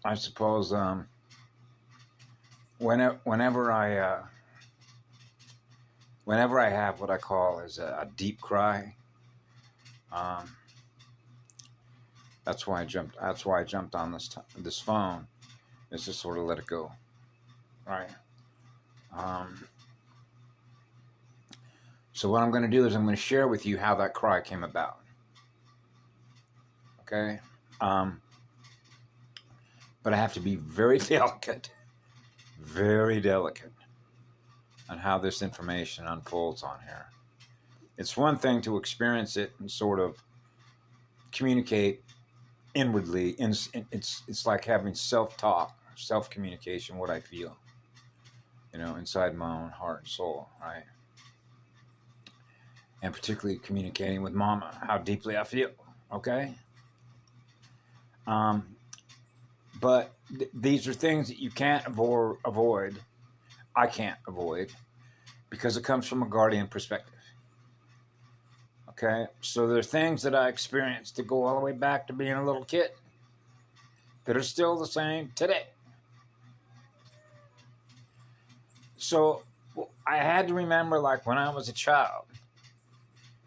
I suppose whenever I have what I call is a deep cry, um, that's why I jumped. That's why I jumped on this phone. Is just sort of let it go, right? Um, so what I'm going to do is I'm going to share with you how that cry came about. Okay, but I have to be very very delicate on how this information unfolds on here. It's one thing to experience it and sort of communicate inwardly. It's like having self-talk, self-communication, what I feel, inside my own heart and soul, right? And particularly communicating with Mama, how deeply I feel, okay? But these are things that you can't avoid. I can't avoid because it comes from a guardian perspective. Okay, so there are things that I experienced that go all the way back to being a little kid that are still the same today. So I had to remember, like when I was a child,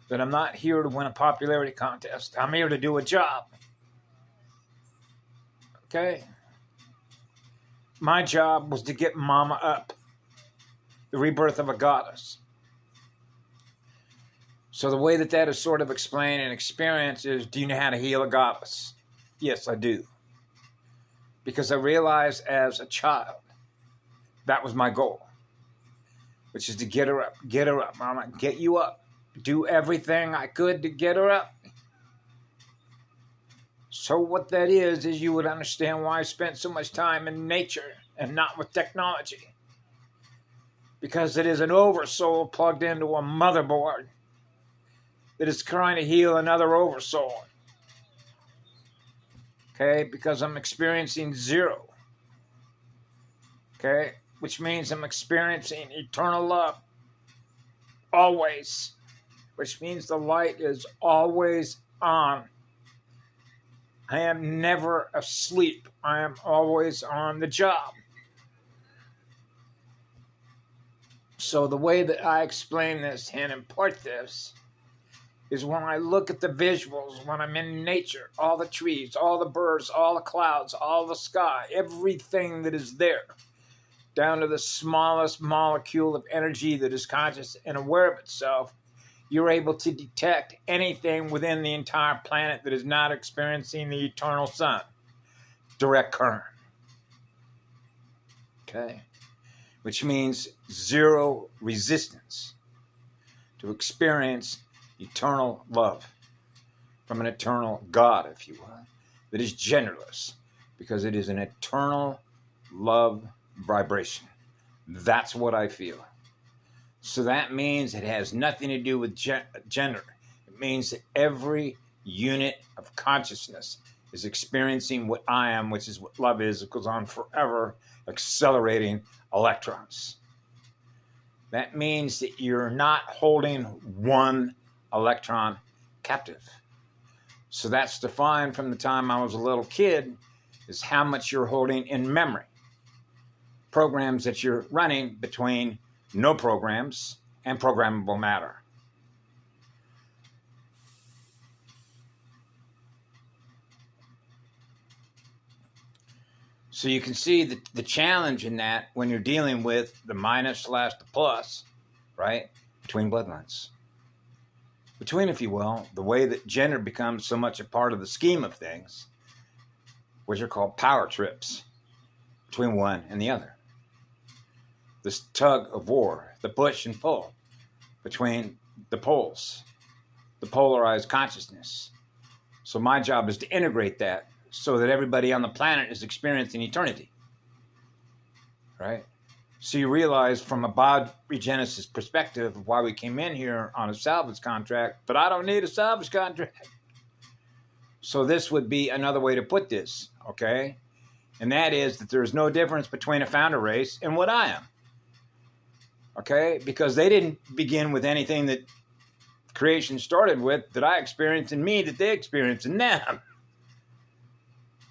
that I'm not here to win a popularity contest. I'm here to do a job. Okay? My job was to get Mama up, the rebirth of a goddess. So the way that is sort of explained and experienced is, do you know how to heal a goddess? Yes, I do. Because I realized as a child, that was my goal, which is to get her up, Mama, get you up. Do everything I could to get her up. So what that is you would understand why I spent so much time in nature and not with technology. Because it is an oversoul plugged into a motherboard that is trying to heal another oversoul. Okay, because I'm experiencing zero. Okay, which means I'm experiencing eternal love. Always. Which means the light is always on. I am never asleep. I am always on the job. So the way that I explain this and impart this is when I look at the visuals, when I'm in nature, all the trees, all the birds, all the clouds, all the sky, everything that is there, down to the smallest molecule of energy that is conscious and aware of itself, you're able to detect anything within the entire planet that is not experiencing the eternal sun. Direct current. Okay? Which means zero resistance to experience eternal love from an eternal God, if you will, that is genderless, because it is an eternal love vibration. That's what I feel. So that means it has nothing to do with gender. It means that every unit of consciousness is experiencing what I am, which is what love is. It goes on forever, accelerating electrons. That means that you're not holding one electron captive. So that's defined from the time I was a little kid, is how much you're holding in memory. Programs that you're running between no programs and programmable matter. So you can see the challenge in that when you're dealing with the minus/the plus, right, between bloodlines. Between, if you will, the way that gender becomes so much a part of the scheme of things, which are called power trips between one and the other. This tug of war, the push and pull between the poles, the polarized consciousness. So my job is to integrate that so that everybody on the planet is experiencing eternity, right? So you realize from a biogenesis perspective of why we came in here on a salvage contract, but I don't need a salvage contract. So this would be another way to put this, okay? And that is that there's no difference between a founder race and what I am, okay? Because they didn't begin with anything that creation started with that I experienced in me that they experienced in them.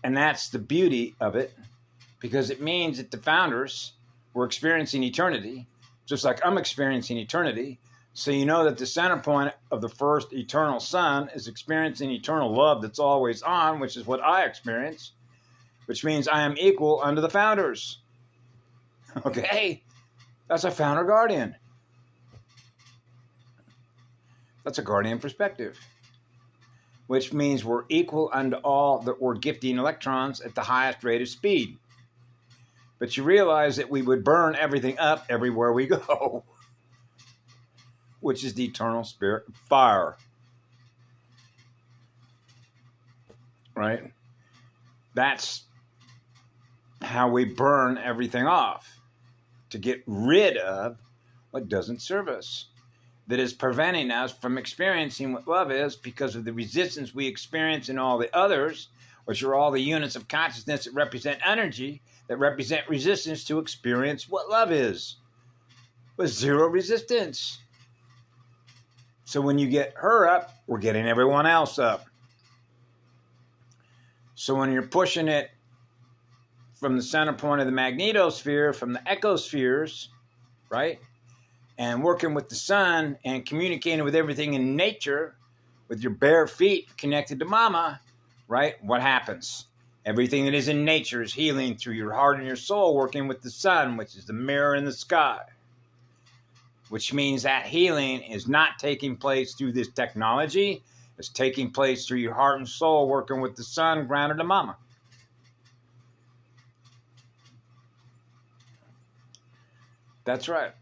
And that's the beauty of it, because it means that the founders were experiencing eternity, just like I'm experiencing eternity. So you know that the center point of the first eternal son is experiencing eternal love that's always on, which is what I experience, which means I am equal unto the founders. Okay? That's a founder guardian. That's a guardian perspective, which means we're equal unto all that we're gifting electrons at the highest rate of speed. But you realize that we would burn everything up everywhere we go, which is the eternal spirit fire. Right? That's how we burn everything off, to get rid of what doesn't serve us, that is preventing us from experiencing what love is, because of the resistance we experience in all the others, which are all the units of consciousness that represent energy, that represent resistance to experience what love is, with zero resistance. So when you get her up, we're getting everyone else up. So when you're pushing it from the center point of the magnetosphere, from the ecospheres, right, and working with the sun and communicating with everything in nature, with your bare feet connected to mama, right, what happens? Everything that is in nature is healing through your heart and your soul, working with the sun, which is the mirror in the sky. Which means that healing is not taking place through this technology. It's taking place through your heart and soul, working with the sun, grounded to mama. That's right.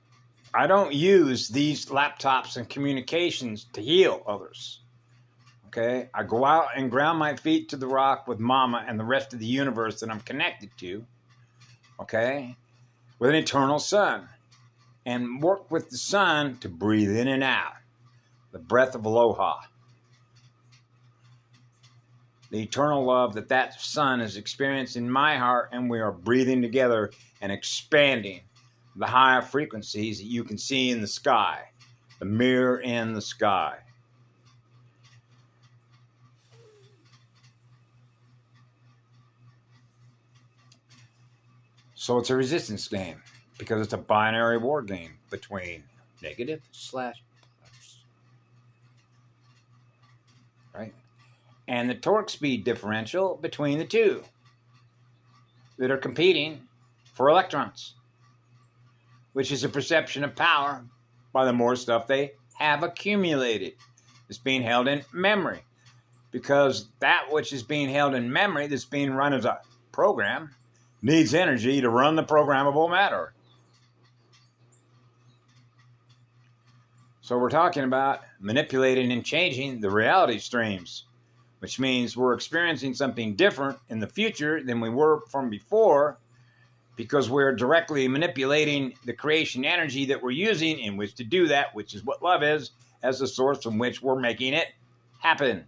I don't use these laptops and communications to heal others. Okay? I go out and ground my feet to the rock with mama and the rest of the universe that I'm connected to. Okay? With an eternal sun. And work with the sun to breathe in and out. The breath of aloha. The eternal love that sun is experiencing in my heart, and we are breathing together and expanding the higher frequencies that you can see in the sky. The mirror in the sky. So it's a resistance game, because it's a binary war game between negative / plus. Right? And the torque speed differential between the two that are competing for electrons, which is a perception of power by the more stuff they have accumulated. It's being held in memory, because that which is being held in memory, that's being run as a program, needs energy to run the programmable matter. So we're talking about manipulating and changing the reality streams, which means we're experiencing something different in the future than we were from before, because we're directly manipulating the creation energy that we're using in which to do that, which is what love is, as the source from which we're making it happen.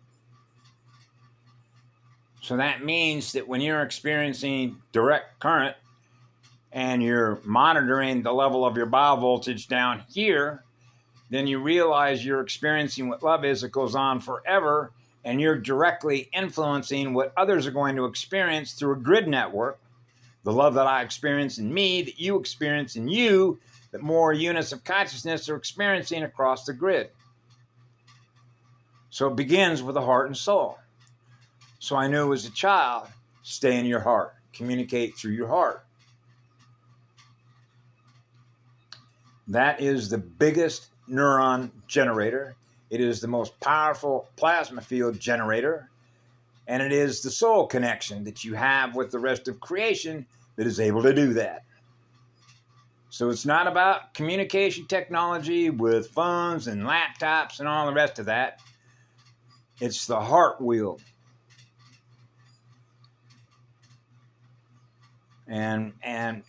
So that means that when you're experiencing direct current and you're monitoring the level of your biovoltage down here, then you realize you're experiencing what love is that goes on forever, and you're directly influencing what others are going to experience through a grid network. The love that I experience in me, that you experience in you, that more units of consciousness are experiencing across the grid. So it begins with the heart and soul. So I knew as a child, stay in your heart, communicate through your heart. That is the biggest neuron generator. It is the most powerful plasma field generator. And it is the soul connection that you have with the rest of creation that is able to do that. So it's not about communication technology with phones and laptops and all the rest of that. It's the heart wheel. And I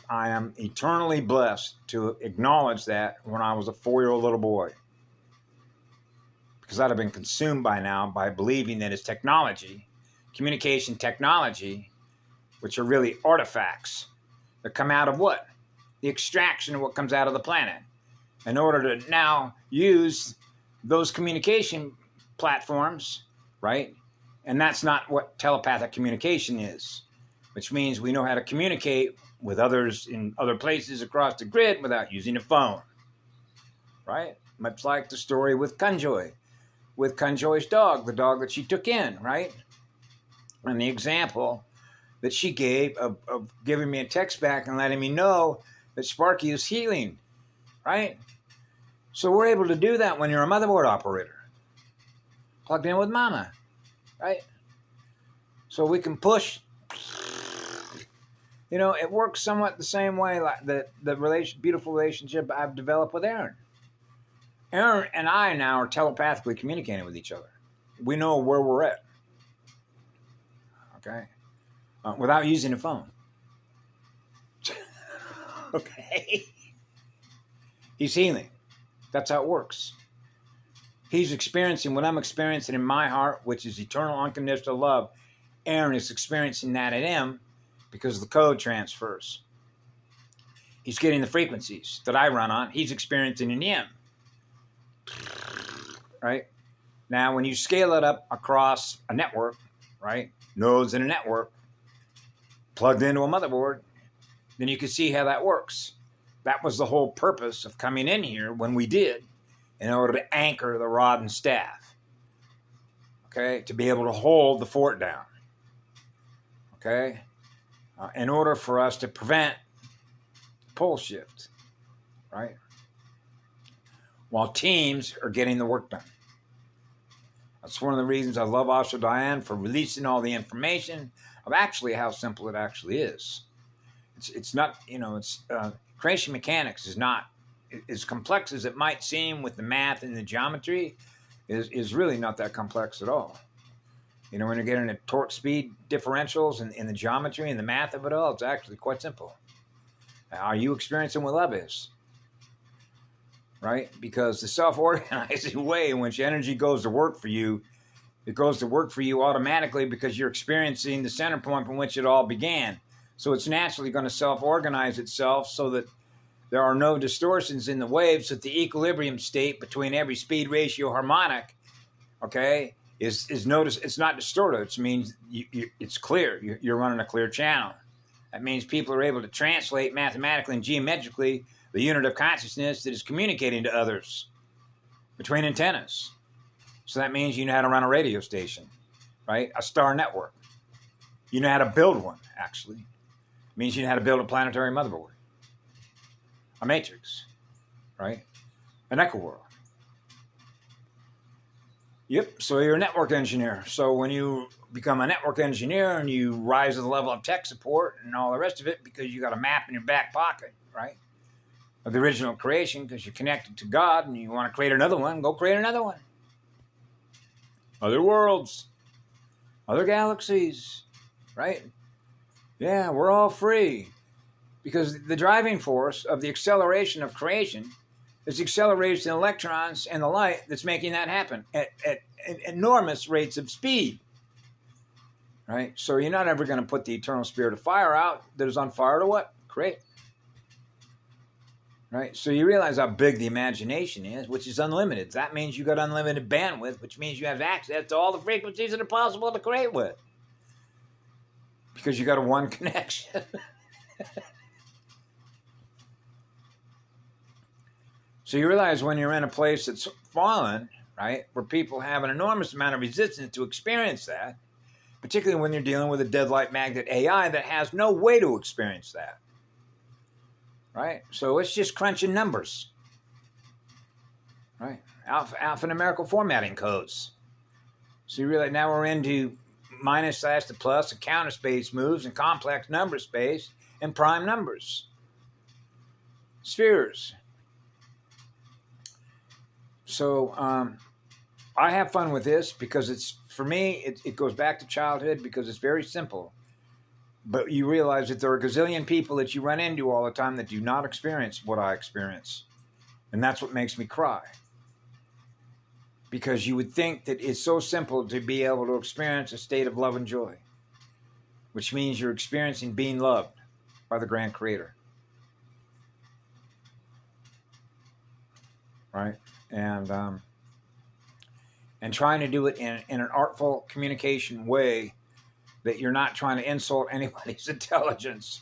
am eternally blessed to acknowledge that when I was a 4-year-old little boy. Because I'd have been consumed by now by believing that it's technology, communication technology, which are really artifacts that come out of what? The extraction of what comes out of the planet. In order to now use those communication platforms, right, And that's not what telepathic communication is, which means we know how to communicate with others in other places across the grid without using a phone, right? Much like the story with Kunjoy's dog, the dog that she took in, right? And the example that she gave of giving me a text back and letting me know that Sparky is healing, right? So we're able to do that when you're a motherboard operator, plugged in with mama, right? So we can push. You know, it works somewhat the same way like the beautiful relationship I've developed with Aaron. Aaron and I now are telepathically communicating with each other. We know where we're at, okay, without using a phone. Okay, he's healing. That's how it works. He's experiencing what I'm experiencing in my heart, which is eternal unconditional love. Aaron is experiencing that in him because the code transfers. He's getting the frequencies that I run on. He's experiencing in him. Right? Now, when you scale it up across a network, right? Nodes in a network, plugged into a motherboard, then you can see how that works. That was the whole purpose of coming in here when we did, in order to anchor the rod and staff. Okay? To be able to hold the fort down. Okay? In order for us to prevent pole shift. Right? While teams are getting the work done. That's one of the reasons I love Asha Diane for releasing all the information of actually how simple it actually is. It's not, you know, creation mechanics is not as complex as it might seem with the math and the geometry is really not that complex at all. You know, when you're getting the torque speed differentials and the geometry and the math of it all, it's actually quite simple. Are you experiencing what love is? Right? Because the self-organizing way in which energy goes to work for you, it goes to work for you automatically because you're experiencing the center point from which it all began. So it's naturally going to self-organize itself so that there are no distortions in the waves, so that the equilibrium state between every speed ratio harmonic, okay, is noticed. It's not distorted. It means it's clear. You're running a clear channel. That means people are able to translate mathematically and geometrically the unit of consciousness that is communicating to others between antennas. So that means you know how to run a radio station, right? A star network. You know how to build one, actually. It means you know how to build a planetary motherboard, a matrix, right? An echo world. Yep, so you're a network engineer. So when you become a network engineer and you rise to the level of tech support and all the rest of it because you got a map in your back pocket, right? Of the original creation because you're connected to God and you want to create another one, go create another one. Other worlds, other galaxies, right? Yeah, we're all free because the driving force of the acceleration of creation is the acceleration of electrons and the light that's making that happen at enormous rates of speed, right? So you're not ever going to put the eternal spirit of fire out that is on fire to what? Create. Right? So you realize how big the imagination is, which is unlimited. That means you got unlimited bandwidth, which means you have access to all the frequencies that are possible to create with. Because you got a one connection. So you realize when you're in a place that's fallen, right, where people have an enormous amount of resistance to experience that, particularly when you're dealing with a deadlight magnet AI that has no way to experience that. Right? So it's just crunching numbers. Right? Alphanumerical formatting codes. So you realize now we're into minus / to plus and counter space moves and complex number space and prime numbers. Spheres. So I have fun with this because it's, for me, it goes back to childhood because it's very simple. But you realize that there are a gazillion people that you run into all the time that do not experience what I experience. And that's what makes me cry. Because you would think that it's so simple to be able to experience a state of love and joy. Which means you're experiencing being loved by the Grand Creator. Right? And and trying to do it in an artful communication way that you're not trying to insult anybody's intelligence.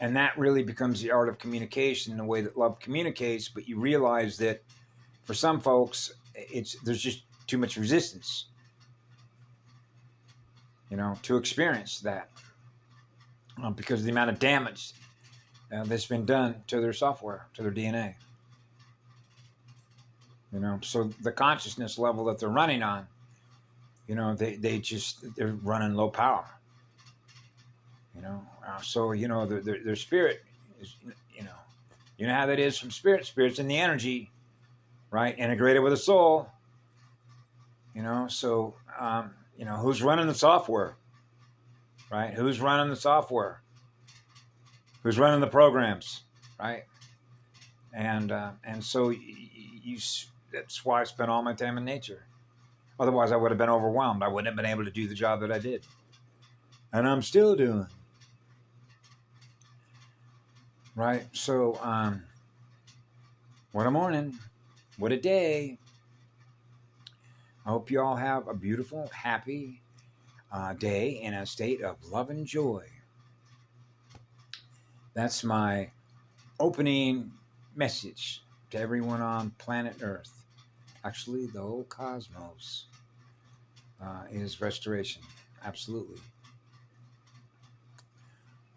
And that really becomes the art of communication, the way that love communicates. But you realize that for some folks, there's just too much resistance, to experience that because of the amount of damage that's been done to their software, to their DNA. So the consciousness level that they're running on, they're running low power. So their spirit is, you know how that is from spirit. Spirit's in the energy, right? Integrated with the soul. So who's running the software, right? Who's running the software? Who's running the programs, right? And so that's why I spent all my time in nature. Otherwise, I would have been overwhelmed. I wouldn't have been able to do the job that I did, and I'm still doing. Right? So, what a morning. What a day. I hope you all have a beautiful, happy day in a state of love and joy. That's my opening message to everyone on planet Earth. Actually, the whole cosmos is restoration. Absolutely.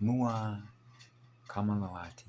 Mua Kamalawati.